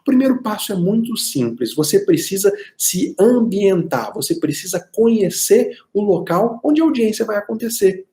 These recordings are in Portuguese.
O primeiro passo é muito simples, você precisa se ambientar, você precisa conhecer o local onde a audiência vai acontecer.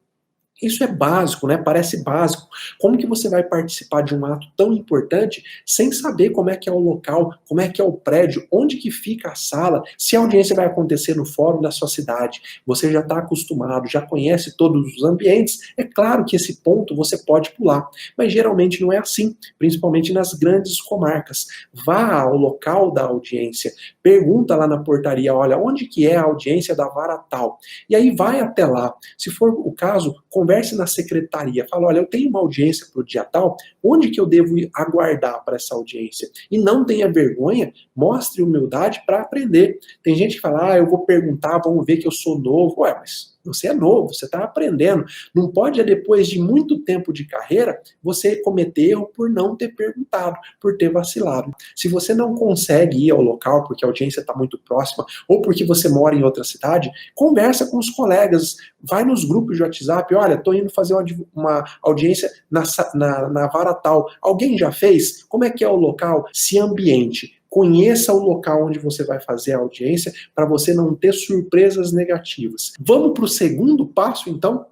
Isso é básico, né? Parece básico. Como que você vai participar de um ato tão importante sem saber como é que é o local, como é que é o prédio, onde que fica a sala, se a audiência vai acontecer no fórum da sua cidade? Você já está acostumado, já conhece todos os ambientes, é claro que esse ponto você pode pular, mas geralmente não é assim, principalmente nas grandes comarcas. Vá ao local da audiência, pergunta lá na portaria, olha, onde que é a audiência da vara tal? E aí vai até lá. Se for o caso, converse na secretaria, fala, olha, eu tenho uma audiência para o dia tal, onde que eu devo aguardar para essa audiência? E não tenha vergonha, mostre humildade para aprender. Tem gente que fala, eu vou perguntar, vamos ver que eu sou novo. Ué, mas você é novo, você está aprendendo. Não pode, depois de muito tempo de carreira, você cometer erro por não ter perguntado, por ter vacilado. Se você não consegue ir ao local porque a audiência está muito próxima, ou porque você mora em outra cidade, conversa com os colegas, vai nos grupos de WhatsApp, olha, estou indo fazer uma audiência na vara tal. Alguém já fez? Como é que é o local? Se ambiente. Conheça o local onde você vai fazer a audiência para você não ter surpresas negativas. Vamos para o segundo passo, então?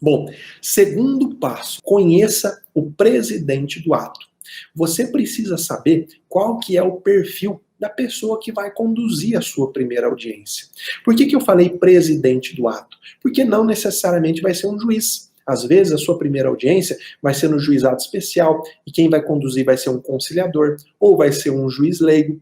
Bom, segundo passo, conheça o presidente do ato. Você precisa saber qual que é o perfil da pessoa que vai conduzir a sua primeira audiência. Por que eu falei presidente do ato? Porque não necessariamente vai ser um juiz. Às vezes a sua primeira audiência vai ser no juizado especial e quem vai conduzir vai ser um conciliador ou vai ser um juiz leigo.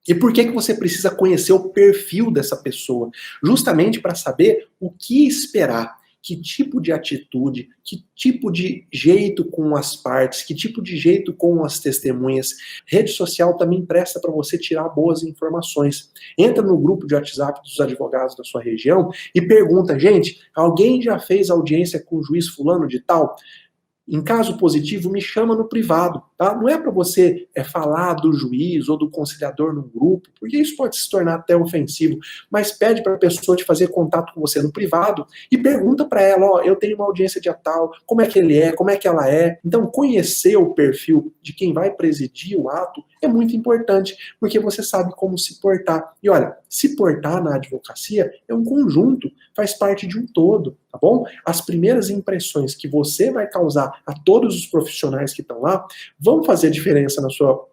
E por que você precisa conhecer o perfil dessa pessoa? Justamente para saber o que esperar. Que tipo de atitude, que tipo de jeito com as partes, que tipo de jeito com as testemunhas. Rede social também presta para você tirar boas informações. Entra no grupo de WhatsApp dos advogados da sua região e pergunta, gente, alguém já fez audiência com o juiz fulano de tal? Em caso positivo, me chama no privado, tá? Não é para você falar do juiz ou do conciliador num grupo, porque isso pode se tornar até ofensivo, mas pede para a pessoa te fazer contato com você no privado e pergunta para ela, ó, eu tenho uma audiência de tal, como é que ele é, como é que ela é. Então, conhecer o perfil de quem vai presidir o ato é muito importante, porque você sabe como se portar. E olha, se portar na advocacia é um conjunto, faz parte de um todo, tá bom? As primeiras impressões que você vai causar a todos os profissionais que estão lá vão fazer diferença na sua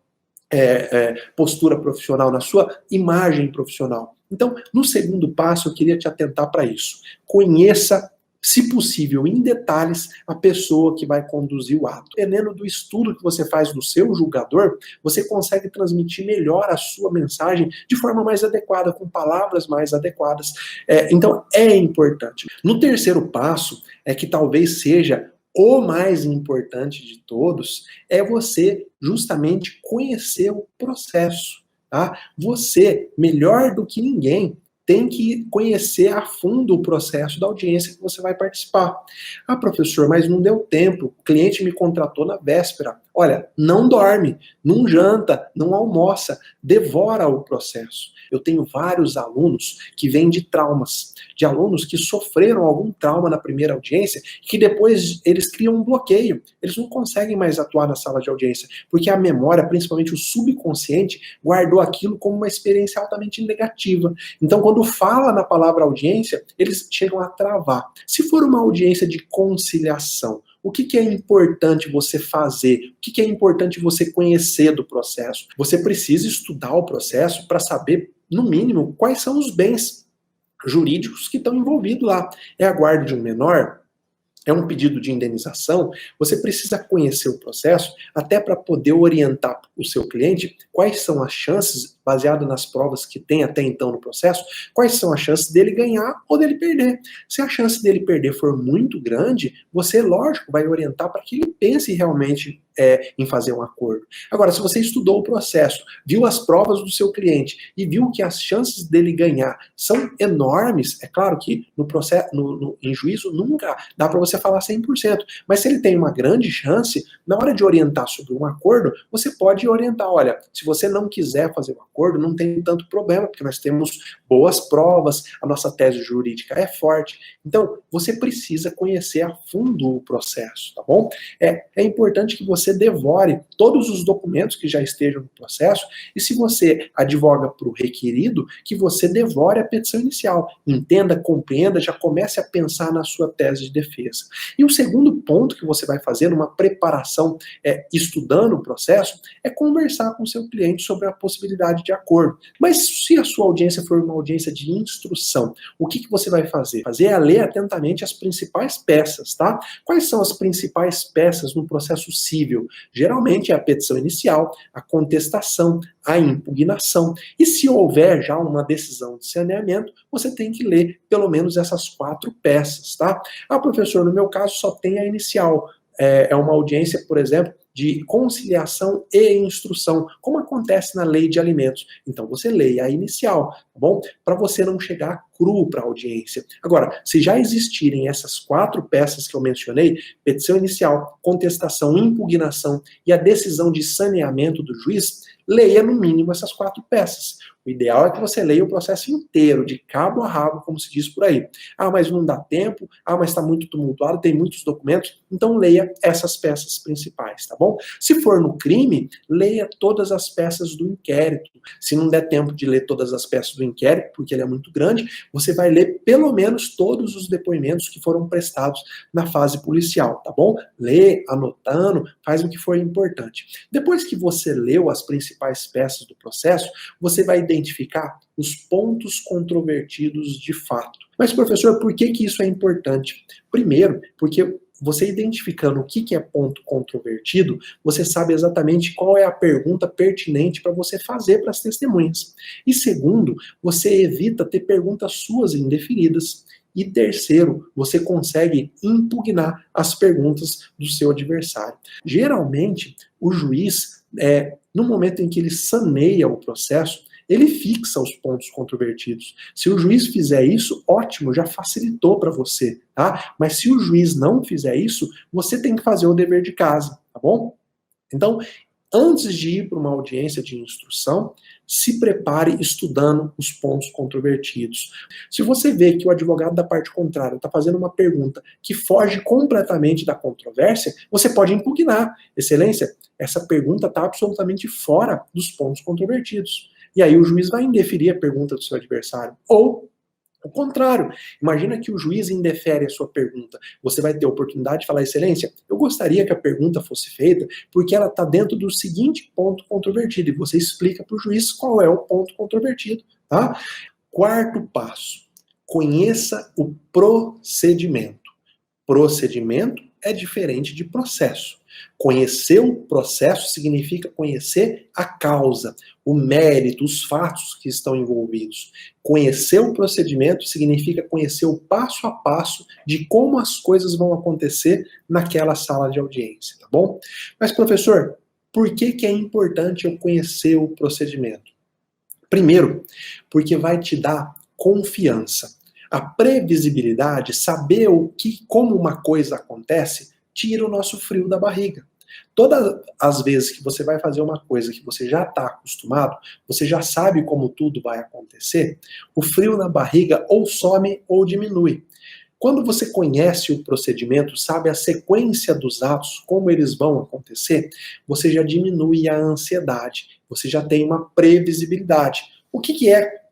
postura profissional, na sua imagem profissional. Então, no segundo passo, eu queria te atentar para isso. Conheça, se possível, em detalhes, a pessoa que vai conduzir o ato. Dependendo do estudo que você faz do seu julgador, você consegue transmitir melhor a sua mensagem de forma mais adequada, com palavras mais adequadas. Então, é importante. No terceiro passo, que talvez seja o mais importante de todos, é você justamente conhecer o processo. Tá? Você, melhor do que ninguém, tem que conhecer a fundo o processo da audiência que você vai participar. Ah, professor, mas não deu tempo, o cliente me contratou na véspera. Olha, não dorme, não janta, não almoça, devora o processo. Eu tenho vários alunos que vêm de traumas, de alunos que sofreram algum trauma na primeira audiência, que depois eles criam um bloqueio, eles não conseguem mais atuar na sala de audiência, porque a memória, principalmente o subconsciente, guardou aquilo como uma experiência altamente negativa. Então, quando fala na palavra audiência, eles chegam a travar. Se for uma audiência de conciliação, o que é importante você fazer? O que é importante você conhecer do processo? Você precisa estudar o processo para saber, no mínimo, quais são os bens jurídicos que estão envolvidos lá. É a guarda de um menor? É um pedido de indenização? Você precisa conhecer o processo até para poder orientar o seu cliente quais são as chances, baseado nas provas que tem até então no processo, quais são as chances dele ganhar ou dele perder. Se a chance dele perder for muito grande, você, lógico, vai orientar para que ele pense realmente em fazer um acordo. Agora, se você estudou o processo, viu as provas do seu cliente e viu que as chances dele ganhar são enormes, é claro que no processo, em juízo nunca dá para você falar 100%, mas se ele tem uma grande chance, na hora de orientar sobre um acordo, você pode orientar, olha, se você não quiser fazer um acordo, acordo, não tem tanto problema, porque nós temos boas provas, a nossa tese jurídica é forte. Então, você precisa conhecer a fundo o processo, tá bom? É importante que você devore todos os documentos que já estejam no processo, e se você advoga para o requerido, que você devore a petição inicial. Entenda, compreenda, já comece a pensar na sua tese de defesa. E o segundo ponto que você vai fazer numa preparação, estudando o processo, é conversar com o seu cliente sobre a possibilidade de acordo. Mas se a sua audiência for uma audiência de instrução, o que você vai fazer? Fazer é ler atentamente as principais peças, tá? Quais são as principais peças no processo civil? Geralmente é a petição inicial, a contestação, a impugnação. E se houver já uma decisão de saneamento, você tem que ler pelo menos essas 4 peças, tá? Ah, professor, no meu caso só tem a inicial. É uma audiência, por exemplo, de conciliação e instrução, como acontece na lei de alimentos. Então você leia a inicial, tá bom? Para você não chegar cru para a audiência. Agora, se já existirem essas 4 peças que eu mencionei, petição inicial, contestação, impugnação e a decisão de saneamento do juiz, leia no mínimo essas 4 peças. O ideal é que você leia o processo inteiro, de cabo a rabo, como se diz por aí. Ah, mas não dá tempo, mas está muito tumultuado, tem muitos documentos, então leia essas peças principais, tá bom? Se for no crime, leia todas as peças do inquérito. Se não der tempo de ler todas as peças do inquérito, porque ele é muito grande, você vai ler pelo menos todos os depoimentos que foram prestados na fase policial, tá bom? Lê, anotando, faz o que for importante. Depois que você leu as principais peças do processo, você vai identificar os pontos controvertidos de fato. Mas, professor, por que isso é importante? Primeiro, porque você identificando o que é ponto controvertido, você sabe exatamente qual é a pergunta pertinente para você fazer para as testemunhas. E segundo, você evita ter perguntas suas indefinidas. E terceiro, você consegue impugnar as perguntas do seu adversário. Geralmente, o juiz, no momento em que ele saneia o processo, ele fixa os pontos controvertidos. Se o juiz fizer isso, ótimo, já facilitou para você, tá? Mas se o juiz não fizer isso, você tem que fazer o dever de casa, tá bom? Então, antes de ir para uma audiência de instrução, se prepare estudando os pontos controvertidos. Se você vê que o advogado da parte contrária está fazendo uma pergunta que foge completamente da controvérsia, você pode impugnar. Excelência, essa pergunta está absolutamente fora dos pontos controvertidos. E aí o juiz vai indeferir a pergunta do seu adversário. Ou o contrário, imagina que o juiz indefere a sua pergunta. Você vai ter a oportunidade de falar, excelência, eu gostaria que a pergunta fosse feita porque ela está dentro do seguinte ponto controvertido. E você explica para o juiz qual é o ponto controvertido. Tá? Quarto passo, conheça o procedimento. Procedimento é diferente de processo. Conhecer o processo significa conhecer a causa, o mérito, os fatos que estão envolvidos. Conhecer o procedimento significa conhecer o passo a passo de como as coisas vão acontecer naquela sala de audiência, tá bom? Mas, professor, por que é importante eu conhecer o procedimento? Primeiro, porque vai te dar confiança. A previsibilidade, saber como uma coisa acontece, tira o nosso frio da barriga. Todas as vezes que você vai fazer uma coisa que você já está acostumado, você já sabe como tudo vai acontecer, o frio na barriga ou some ou diminui. Quando você conhece o procedimento, sabe a sequência dos atos, como eles vão acontecer, você já diminui a ansiedade, você já tem uma previsibilidade. O que é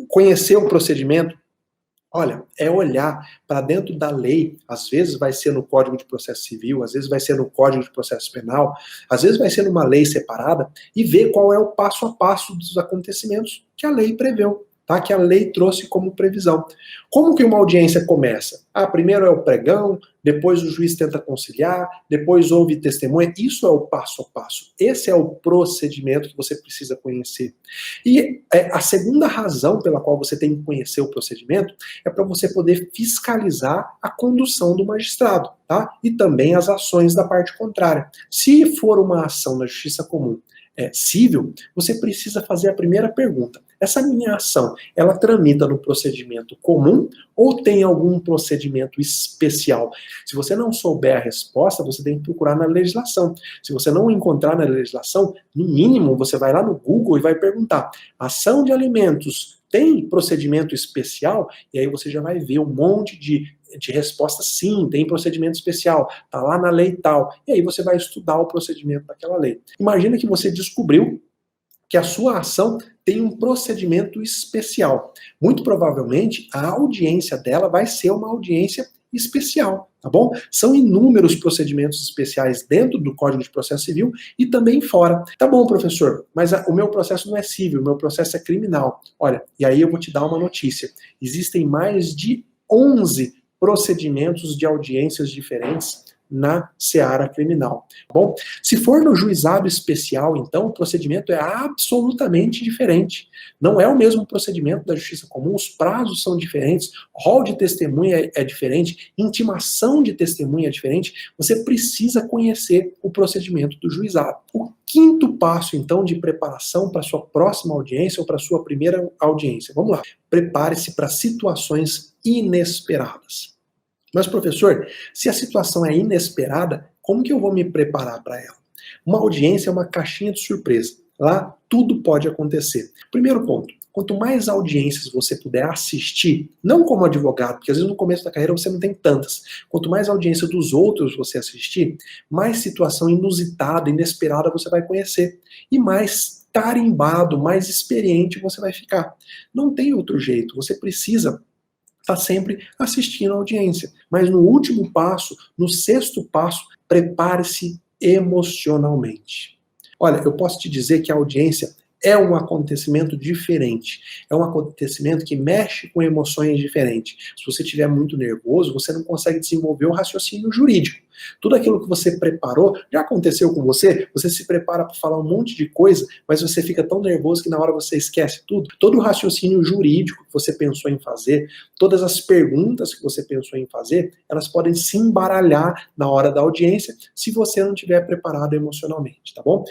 conhecer o procedimento? Olha, é olhar para dentro da lei, às vezes vai ser no Código de Processo Civil, às vezes vai ser no Código de Processo Penal, às vezes vai ser numa lei separada, e ver qual é o passo a passo dos acontecimentos que a lei preveu, tá? Que a lei trouxe como previsão. Como que uma audiência começa? Primeiro é o pregão, depois o juiz tenta conciliar, depois houve testemunha. Isso é o passo a passo. Esse é o procedimento que você precisa conhecer. E a segunda razão pela qual você tem que conhecer o procedimento é para você poder fiscalizar a condução do magistrado, tá? E também as ações da parte contrária. Se for uma ação na justiça comum, civil, você precisa fazer a primeira pergunta. Essa minha ação, ela tramita no procedimento comum ou tem algum procedimento especial? Se você não souber a resposta, você tem que procurar na legislação. Se você não encontrar na legislação, no mínimo, você vai lá no Google e vai perguntar: ação de alimentos tem procedimento especial? E aí você já vai ver um monte de respostas: sim, tem procedimento especial, tá lá na lei tal. E aí você vai estudar o procedimento daquela lei. Imagina que você descobriu que a sua ação tem um procedimento especial. Muito provavelmente, a audiência dela vai ser uma audiência especial, tá bom? São inúmeros procedimentos especiais dentro do Código de Processo Civil e também fora. Tá bom, professor, mas o meu processo não é civil, o meu processo é criminal. Olha, e aí eu vou te dar uma notícia. Existem mais de 11 procedimentos de audiências diferentes na seara criminal, tá bom? Se for no juizado especial, então, o procedimento é absolutamente diferente. Não é o mesmo procedimento da justiça comum, os prazos são diferentes, rol de testemunha é diferente, intimação de testemunha é diferente, você precisa conhecer o procedimento do juizado. O quinto passo, então, de preparação para sua próxima audiência ou para sua primeira audiência. Vamos lá. Prepare-se para situações inesperadas. Mas, professor, se a situação é inesperada, como que eu vou me preparar para ela? Uma audiência é uma caixinha de surpresa. Lá, tudo pode acontecer. Primeiro ponto, quanto mais audiências você puder assistir, não como advogado, porque às vezes no começo da carreira você não tem tantas, quanto mais audiência dos outros você assistir, mais situação inusitada, inesperada você vai conhecer. E mais tarimbado, mais experiente você vai ficar. Não tem outro jeito, você precisa está sempre assistindo a audiência. Mas no último passo, no sexto passo, prepare-se emocionalmente. Olha, eu posso te dizer que a audiência é um acontecimento diferente. É um acontecimento que mexe com emoções diferentes. Se você estiver muito nervoso, você não consegue desenvolver o raciocínio jurídico. Tudo aquilo que você preparou, já aconteceu com você? Você se prepara para falar um monte de coisa, mas você fica tão nervoso que na hora você esquece tudo. Todo o raciocínio jurídico que você pensou em fazer, todas as perguntas que você pensou em fazer, elas podem se embaralhar na hora da audiência se você não estiver preparado emocionalmente, tá bom?